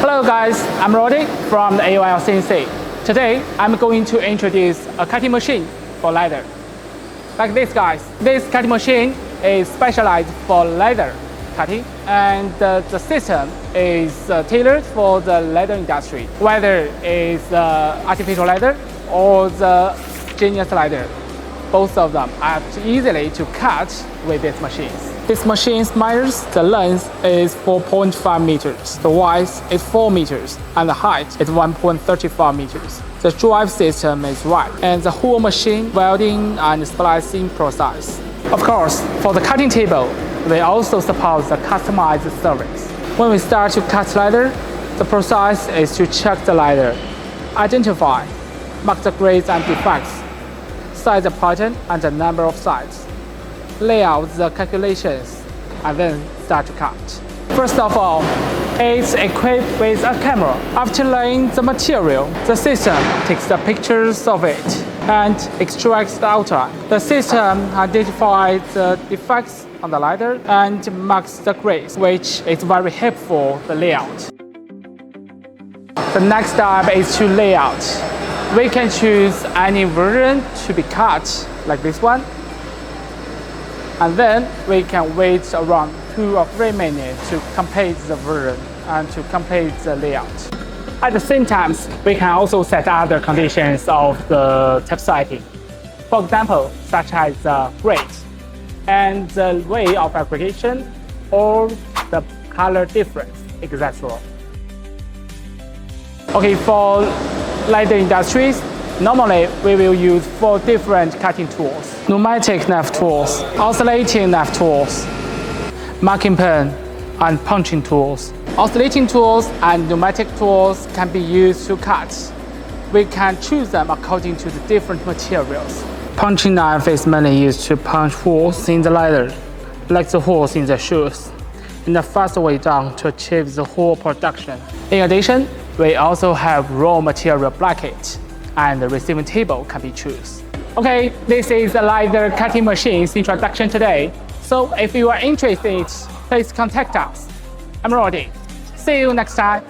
Hello guys, I'm Roddy from the AOL CNC. Today, I'm going to introduce a cutting machine for leather. Like this guys, this cutting machine is specialized for leather cutting, and the system is tailored for the leather industry, whether it's artificial leather or the genius leather. Both of them are easily to cut with these machines. This machine measures the length is 4.5 meters, the width is 4 meters, and the height is 1.35 meters. The drive system is right, and the whole machine welding and splicing process. Of course, for the cutting table, we also support the customized service. When we start to cut leather, the process is to check the leather, identify, mark the grades and defects, size the pattern and the number of sides, lay out the calculations, and then start to cut. First of all, it's equipped with a camera. After laying the material, the system takes the pictures of it and extracts the outline. The system identifies the defects on the leather and marks the grades, which is very helpful for the layout. The next step is to layout. We can choose any version to be cut, like this one. And then we can wait around 2 or 3 minutes to complete the version and to complete the layout. At the same time, we can also set other conditions of the typesetting. For example, such as the grade and the way of aggregation or the color difference, etc. Okay, for leather industries, normally we will use 4 different cutting tools: pneumatic knife tools, oscillating knife tools, marking pen, and punching tools. Oscillating tools and pneumatic tools can be used to cut. We can choose them according to the different materials. Punching knife is mainly used to punch holes in the leather, like the holes in the shoes, in the fast way down to achieve the hole production. In addition, we also have raw material bracket, and the receiving table can be chosen. Okay, this is the leather cutting machine's introduction today. So if you are interested, please contact us. I'm Roddy. See you next time.